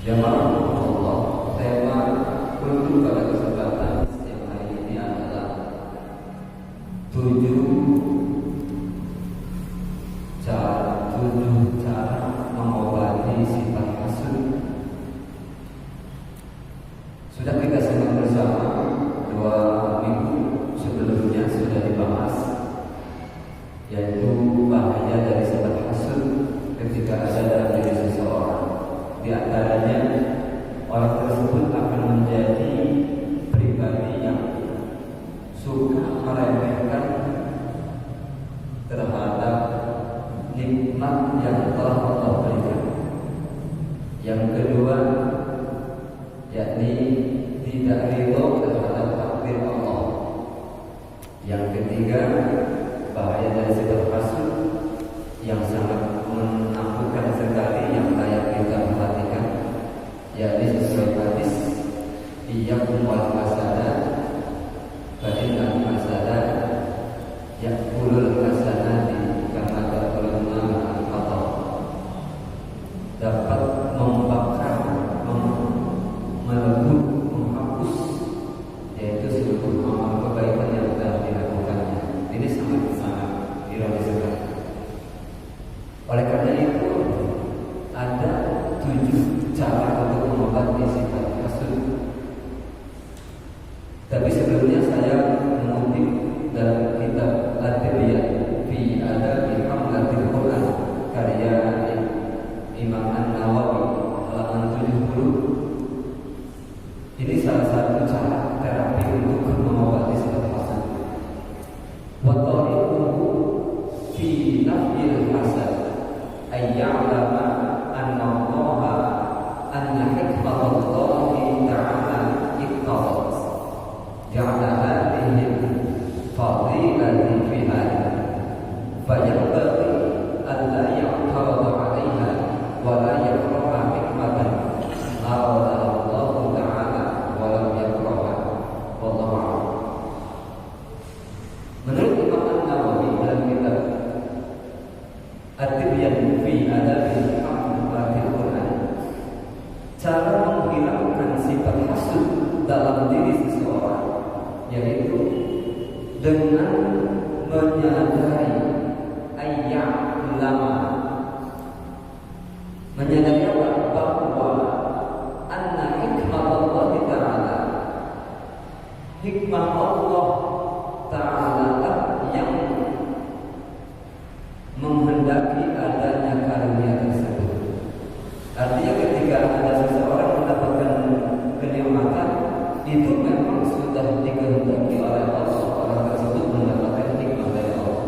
Jamaah Allah, tema untuk pada kesempatan siang hari ini adalah 7 cara mengobati sifat hasud. Sudah kita simak bersama 2 minggu sebelumnya sudah dibahas, yaitu bahaya dari sifat hasud ketika ada dalam diri seseorang. Di antaranya, orang tersebut akan menjadi pribadi yang suka meremehkan terhadap nikmat yang telah Allah berikan. Yang kedua, yakni tidak ridho terhadap takdir Allah. Yang ketiga, bahaya dari sifat hasud yang sangat menakutkan sekali yang layak kita perhatikan, yakni sesuai hadis iyyakum wal hasanat fa innal hasanat ya'kulul hasanati kama ta'kulun nar al-qatar. Dapat membakar, melebur, menghapus, yaitu seluruh amal kebaikan yang telah dilakukannya. Ini sangat-sangat ironis sekali. Oleh karena itu, ada 7 cara untuk mengobati sifat hasud. Tapi sebelumnya saya mengutip dalam kitab At-Tibyaan fi Adabi Hamlatil Quran karya Imam An-Nawawi halaman 70. Ini salah satu cara terapi untuk mengobati sifat hasud. Wa tariquhu fi nafyil hasad ay ya'lama anna Allah anna hikmatallahi ta'ala iqtadat ja'ala hadhihi fadilati fi hadha fayanbaghi an la ya'tarada 'alayha wa la yakraha hikmatan arada Allah ta'ala wa lam yakraha wallahu a'lam. Menurut Imam An-Nawawi dalam kitab At-Tibyaan fi Adabi Hamlatil Quran, cara menghilangkan sifat hasud dalam diri seseorang yaitu dengan menyadari menyadari bahwa anna hikmah Allah Ta'ala, hikmah Allah Ta'ala yang menghendaki adanya karunia tersebut. Artinya ketika ada seseorang mendapatkan kenikmatan, itu memang sudah dikehendaki oleh Allah orang tersebut mendapatkan hikmah dari Allah.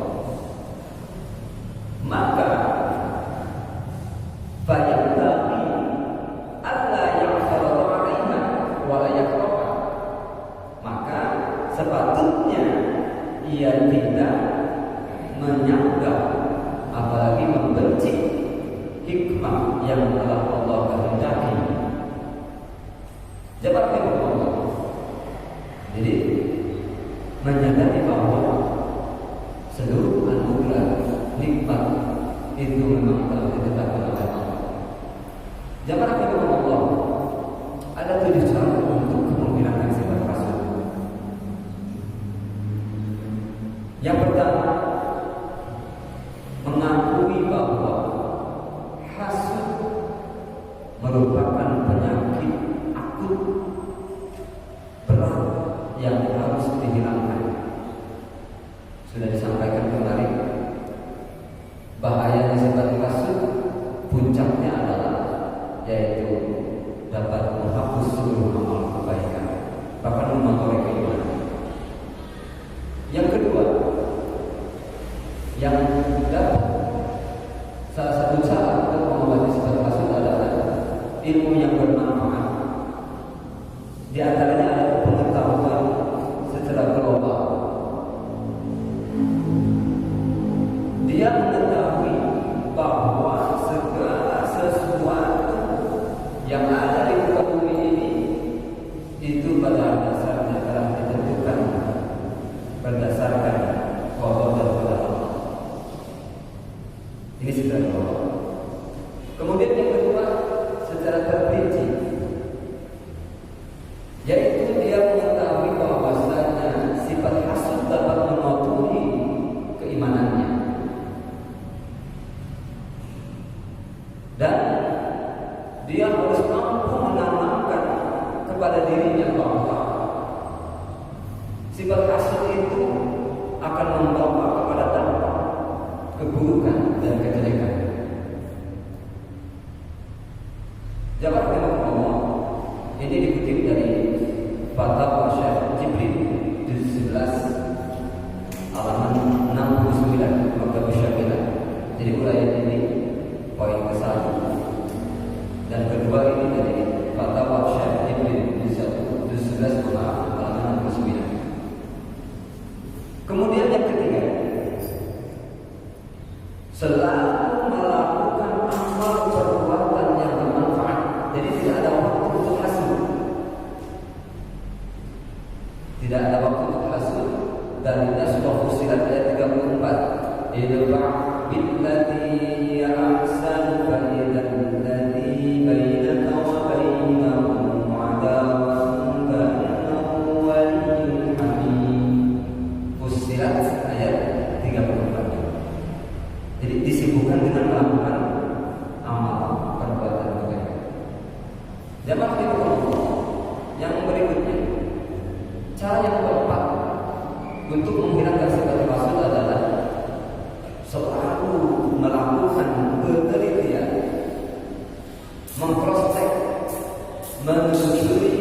Maka fayanbaghi alla ya'tarada 'alaiha wa la yakraha, maka sepatutnya ia tidak menyanggah apalagi membenci hikmah yang telah Allah kehendaki. Jawabannya Allah. Jadi menyadari bahwa seluruh anugerah nikmat itu memang telah ditetapkan oleh Allah. Jawabannya Allah. Ada 7 cara untuk menghilangkan sifat hasud. Yang pertama, mengakui bahwa hasud merupakan penyakit akut berat yang harus dihilangkan. Sudah disampaikan kemarin, bahayanya sifat hasud puncaknya adalah yaitu dapat menghapus seluruh amal kebaikan, bahkan mengotori keimanan. Yang kedua, yang dapat salah satu cara untuk mengobati sifat hasud adalah ilmu yang bermanfaat. Di antaranya ada pengetahuan secara global. Dia mengetahui bahwa segala sesuatu yang ada di muka bumi ini itu pada dasarnya telah ditentukan berdasarkan qada dan qadar. Ini sudah Allah. Kemudian yang kedua, secara terperinci dia harus mampu menanamkan kepada dirinya bahwa sifat hasud itu akan membawa kepada dampak keburukan dan kejelekan. Jawab Allah ini dikutip dari Fatwa Syekh Jibril juz 11 halaman 69 Maktab Syafi'iyah. Jadi uraian ini poin ke-1 dan kedua ini dari Fatwa Syekh Jibril juz 11 halaman 69. Kemudian yang ketiga, selalu melakukan amal perbuatan yang bermanfaat. Jadi tidak ada waktu untuk hasud. Tidak ada waktu untuk hasud. Dalilnya surah Fussilat ayat 34. Idfa' billati hiya ahsan fa idzal ladzi bainaka wa bainahu 'adawatun ka'annahu waliyyun hamim. Fussilat ayat 34. Jadi disibukkan dengan melakukan amal perbuatan kebaikan. Jamaah itu yang berikutnya, cara yang keempat untuk menghilangkan sifat hasud adalah selalu melakukan penelitian, mengcross-check, menelusuri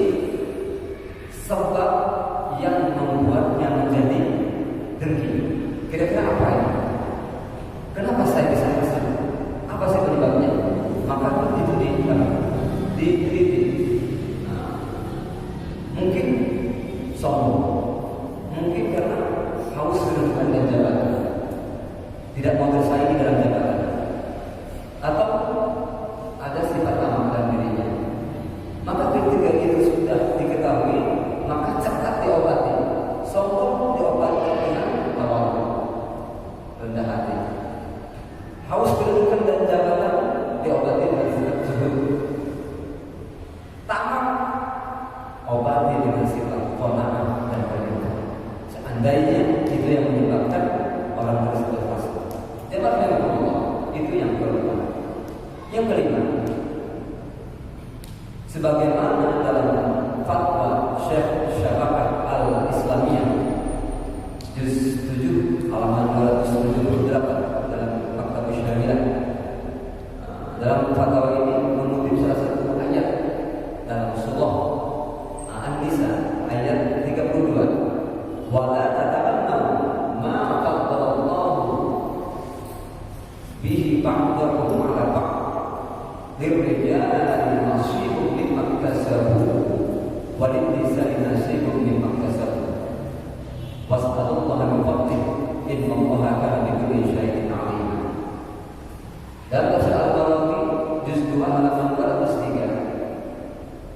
sebab yang membuatnya menjadi dengki. Kira-kira apa ini? Kenapa saya bisa hasud? Apa sih penyebabnya? Maka itu diteliti. Mungkin sombong, mungkin karena haus kedudukan dan jabatan, tidak mau bersaing dalam jabatan, atau ada sifat tamak dalam dirinya. Maka ketika itu sudah diketahui, maka cepat diobati. Sombong diobati dengan tawadhu, rendah hati. Haus kedudukan dan jabatan diobati dengan sifat zuhud. Tamak obati dengan sifat qanaah dan kerendahan. Seandainya itu yang menyebabkan orang tersebut hasud. Jemaah Allah, itu yang kelima. Yang kelima, sebagaimana dalam fatwa Syekh Syabakah Al-Islamiyah juz 7 halaman 278 dalam Maktab Syafi'iyah. Dalam fatwa ini mengutip salah satu ayat dalam surah An-Nisa ayat 32. Wala tatamannaw ma faddalallahu bihi ba'dakum 'ala ba'd. Lirrijali nasibun mimma kasabu wa lin-nisa'i nasibun mimma kasabu. Was'alullaha min fadlihi innallaha kana bikulli syai'in 'alima. Dalam tafsir Al-Baghawi juz 2 halaman 203.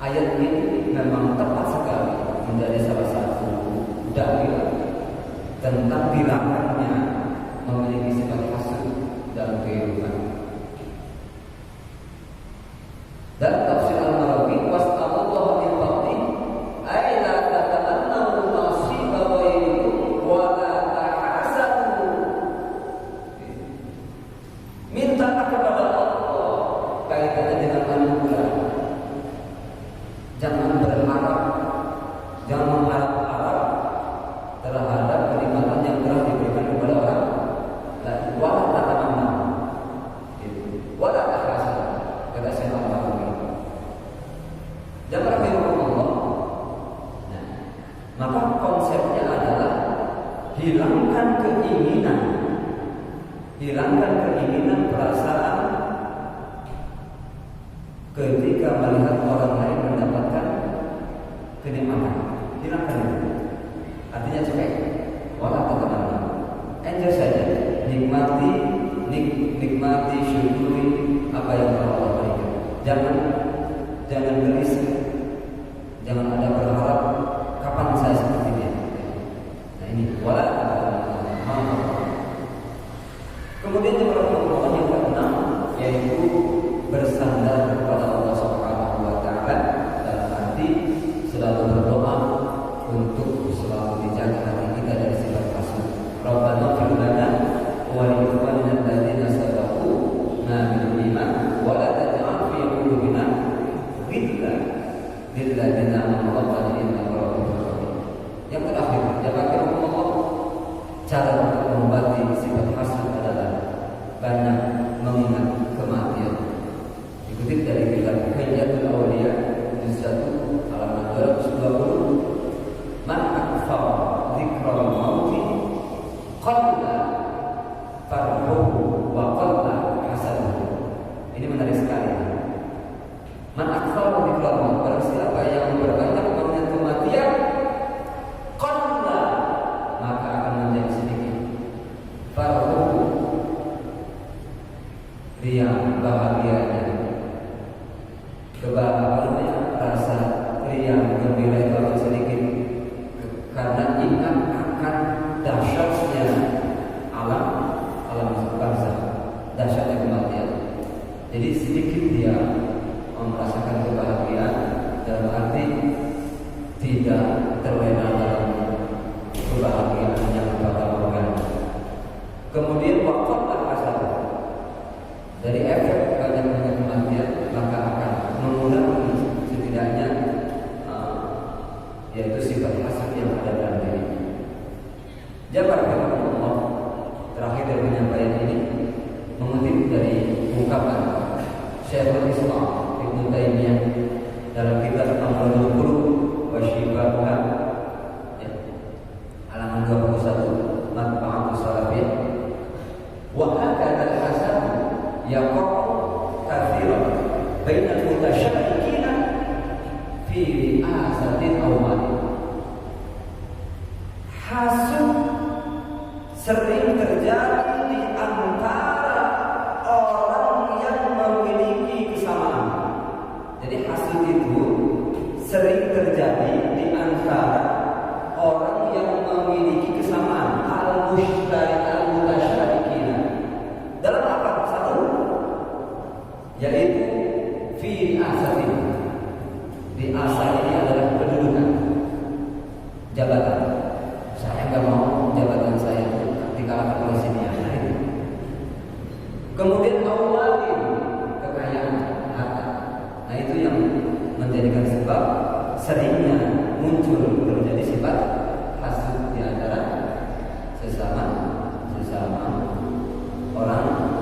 Ayat ini memang tepat sekali menjadi salah satu dalil tentang dilarangnya memiliki sifat hasud dalam kehidupan. Dan tafsir Al-Baghawi was'alullaha min fadlihi ay la tatamannaw nasiba ghairikum wa la tahasadu. Mintalah kepada Allah kaitannya dengan anugerah. Jangan berharap, jangan mengharap-harap terhadap kenikmatan yang telah diberikan kepada orang lain. Wala tatamannaw, wala tahasadu, kata Syekh Al-Baghawi. Jangan Allah. Nah, maka konsepnya adalah hilangkan keinginan perasaan ketika melihat orang lain mendapatkan kenikmatan. Hilangkan itu. Artinya cuek. Wala tatamannaw. Enjoy saja. Nikmati, syukuri apa yang telah Allah berikan. Jangan gelisah. Jangan ada berharap kapan saya seperti dia. Nah ini wala tatamannaw. Kemudian yang keenam yaitu bersandar kepada Allah Subhanahu wa taala dalam arti selalu berdoa untuk selalu dijaga hati kita dari sifat hasud. Rabbana ighfir lana wa li ikhwanina alladziina sabaquna bil iman wa la taj'al fi qulubina ghilla lilladzina amanu rabbana innaka ra'ufur rahim. Yang terakhir, yang akhir Allah, cara untuk mengobati sifat hasad adalah banyak mengingat kematian. Dikutip dari kitab Hilyatul Awliya juz 1 halaman 220, man akfara dzikral mauti qalla farhuhu wa qalla hasaduhu. Ini menarik sekali. Man akfara dzikral maut, barang siapa yang memperbanyak mengingat kematian, qalla, maka akan menjadi sedikit. Farhuhu, riang bahagianya, kebahagiaan, rasa riang gembira itu akan sedikit, karena ingat akan dahsyatnya alam barzakh, dahsyatnya kematian. Jadi sedikit dia merasakan kebahagiaan, dalam arti tidak terlena dalam kebahagiaan yang beragam. Kemudian waqatlah hasad, dari efek banyaknya kematian maka akan mengurangi setidaknya yaitu sifat hasad yang ada dalam diri. Jabar firman Allah terakhir dari penyampaian ini mengutip dari ungkapan Syekhul Islam Ibnu Taimiyah dalam kitab Amrul Qulub wa Shifaa'uha, halaman 21, Matba'atus Salafiyah. Wa hakadha al-hasad yaqa'u katsiran bainal mutasyabbihin fi ri'asatin aw mali. Hasud sering terjadi di antara orang yang memiliki kesamaan. Jadi hasud itu sering terjadi di antara orang yang memiliki kesamaan, al-mutasyabbihin. Dalam apa? Satu, yaitu fi asatin. Di asa ini adalah kedudukan, jabatan. Saya nggak mau jabatan saya dikalahkan oleh senior. Kemudian awalin, kekayaan, harta. Nah itu yang menjadikan sebab seringnya muncul terjadi sifat hasud di antara sesama orang